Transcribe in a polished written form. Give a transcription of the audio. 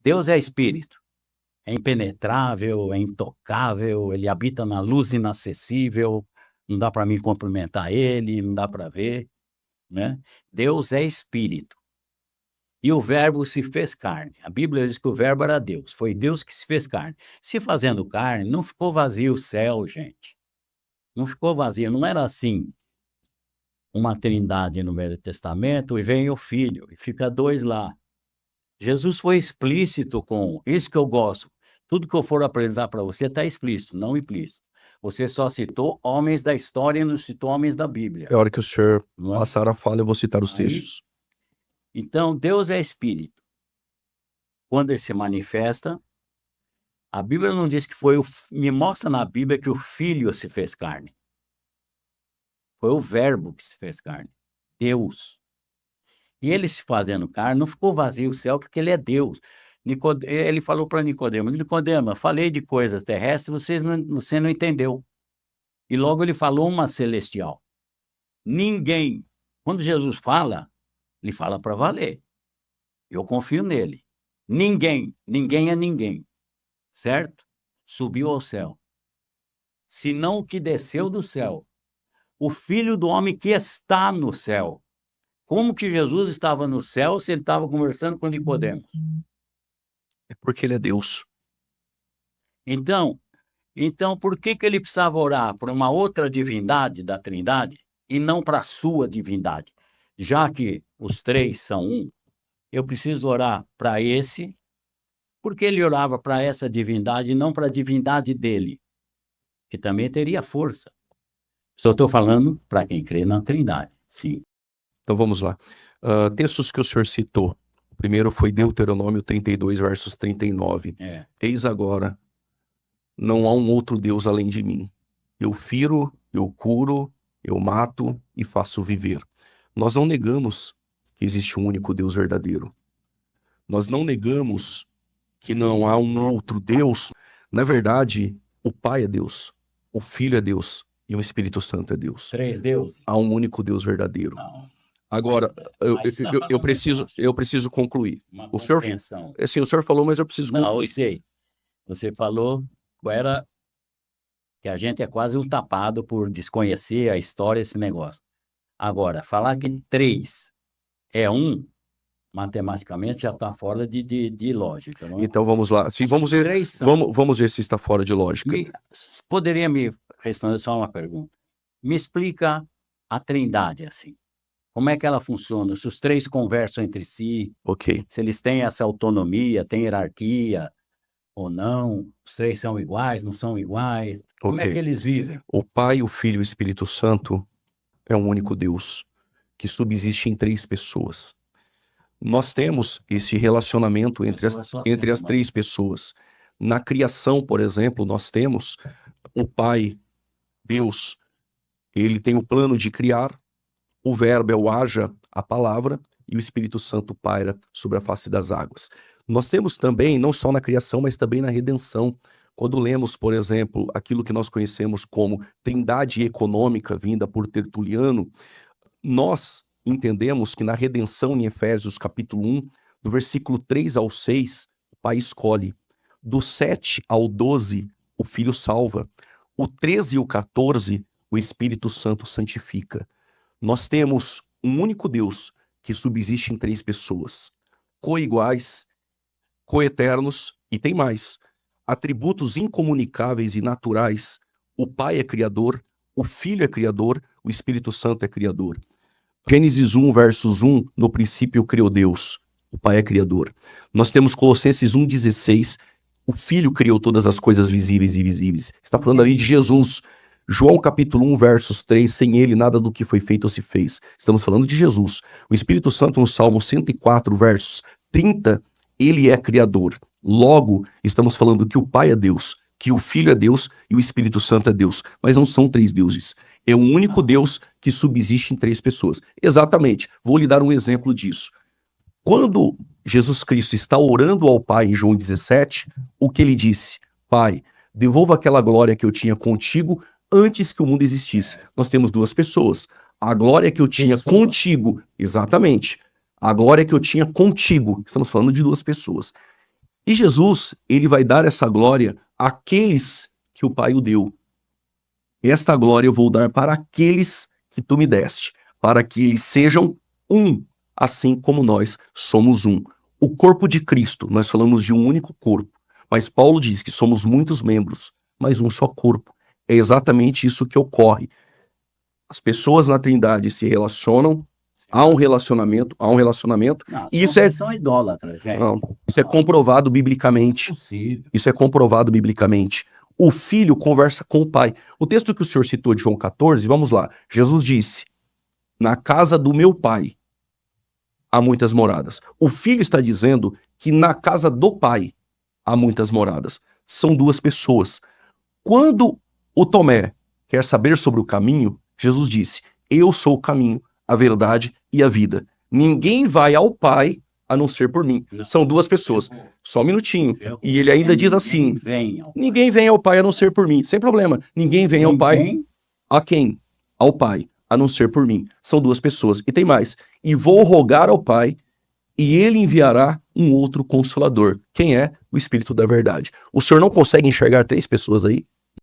Deus é espírito, é impenetrável, é intocável, ele habita na luz inacessível, não dá para mim cumprimentar ele, não dá para ver, né? Deus é espírito. E o verbo se fez carne. A Bíblia diz que o verbo era Deus, foi Deus que se fez carne. Se fazendo carne, não ficou vazio o céu, gente. Não ficou vazio, não era assim uma trindade no Velho Testamento e vem o Filho, e fica dois lá. Jesus foi explícito com isso que eu gosto. Tudo que eu for apresentar para você está explícito, não implícito. Você só citou homens da história e não citou homens da Bíblia. É hora que o senhor Não é? passar a fala, eu vou citar os Aí, textos. então, Deus é espírito. Quando ele se manifesta, a Bíblia não diz que foi me mostra na Bíblia que o Filho se fez carne. Foi o Verbo que se fez carne. Deus. E ele se fazendo carne, não ficou vazio o céu, porque ele é Deus. Ele falou para Nicodemos, Nicodemo, falei de coisas terrestres, você não entendeu. E logo ele falou uma celestial. Ninguém, quando Jesus fala, ele fala para valer. Eu confio nele. Ninguém é ninguém, certo? Subiu ao céu. Senão o que desceu do céu. O Filho do Homem que está no céu. Como que Jesus estava no céu se ele estava conversando com Nicodemos? É porque ele é Deus. Então, por que ele precisava orar para uma outra divindade da Trindade e não para a sua divindade? Já que os três são um, eu preciso orar para esse, porque ele orava para essa divindade e não para a divindade dele, que também teria força. Só estou falando para quem crê na Trindade, sim. Então vamos lá. Textos que o senhor citou. O primeiro foi Deuteronômio 32, versos 39. Eis agora, não há um outro Deus além de mim. Eu firo, eu curo, eu mato e faço viver. Nós não negamos que existe um único Deus verdadeiro. Nós não negamos que não há um outro Deus. Na verdade, o Pai é Deus, o Filho é Deus e o Espírito Santo é Deus. Três deuses? Há um único Deus verdadeiro. Não. Agora, eu preciso concluir. O senhor falou, mas eu preciso concluir. Não, eu sei. Você falou que a gente é quase um tapado por desconhecer a história, esse negócio. Agora, falar que três é um, matematicamente já está fora de lógica. Não é? Então vamos lá. Sim, vamos ver se está fora de lógica. Poderia me responder só uma pergunta? Me explica a Trindade assim. Como é que ela funciona? Se os três conversam entre si, se eles têm essa autonomia, têm hierarquia ou não, os três são iguais, não são iguais, como é que eles vivem? O Pai, o Filho e o Espírito Santo é um único Deus que subsiste em três pessoas. Nós temos esse relacionamento entre as três pessoas. Na criação, por exemplo, nós temos o Pai, Deus, ele tem o plano de criar, o verbo é o haja, a palavra, e o Espírito Santo paira sobre a face das águas. Nós temos também, não só na criação, mas também na redenção. Quando lemos, por exemplo, aquilo que nós conhecemos como trindade econômica vinda por Tertuliano, nós entendemos que na redenção em Efésios capítulo 1, do versículo 3 ao 6, o Pai escolhe. Do 7 ao 12, o Filho salva. O 13 e o 14, o Espírito Santo santifica. Nós temos um único Deus que subsiste em três pessoas, coiguais, coeternos e tem mais, atributos incomunicáveis e naturais. O Pai é criador, o Filho é criador, o Espírito Santo é criador. Gênesis 1, versos 1, no princípio criou Deus, o Pai é criador. Nós temos Colossenses 1,16, o Filho criou todas as coisas visíveis e invisíveis. Está falando ali de Jesus. João capítulo 1, versos 3, sem ele nada do que foi feito se fez. Estamos falando de Jesus. O Espírito Santo no Salmo 104, versos 30, ele é criador. Logo, estamos falando que o Pai é Deus, que o Filho é Deus e o Espírito Santo é Deus. Mas não são três deuses. É um único Deus que subsiste em três pessoas. Exatamente. Vou lhe dar um exemplo disso. Quando Jesus Cristo está orando ao Pai em João 17, o que ele disse? Pai, devolva aquela glória que eu tinha contigo antes que o mundo existisse. Nós temos duas pessoas. A glória que eu tinha contigo, exatamente. A glória que eu tinha contigo. Estamos falando de duas pessoas. E Jesus, ele vai dar essa glória àqueles que o Pai o deu. Esta glória eu vou dar para aqueles que tu me deste, para que eles sejam um, assim como nós somos um. O corpo de Cristo, nós falamos de um único corpo, mas Paulo diz que somos muitos membros, mas um só corpo. É exatamente isso que ocorre. As pessoas na Trindade se relacionam, há um relacionamento, Não, e isso é, são idólatras, gente. não, isso é comprovado biblicamente. Possível. Isso é comprovado biblicamente. O filho conversa com o pai. O texto que o senhor citou de João 14, vamos lá. Jesus disse: na casa do meu pai há muitas moradas. O filho está dizendo que na casa do pai há muitas moradas. São duas pessoas. Quando o Tomé quer saber sobre o caminho, Jesus disse: eu sou o caminho, a verdade e a vida. Ninguém vai ao pai a não ser por mim. Não. São duas pessoas. Só um minutinho. Eu- E ele ainda diz assim: venham. ninguém vem ao pai a não ser por mim. Sem problema. Ninguém vem ao pai. Ninguém- A quem? Ao pai, a não ser por mim. São duas pessoas. E tem mais. E vou rogar ao pai, e ele enviará um outro consolador. Quem é? O Espírito da Verdade. O senhor não consegue enxergar três pessoas aí?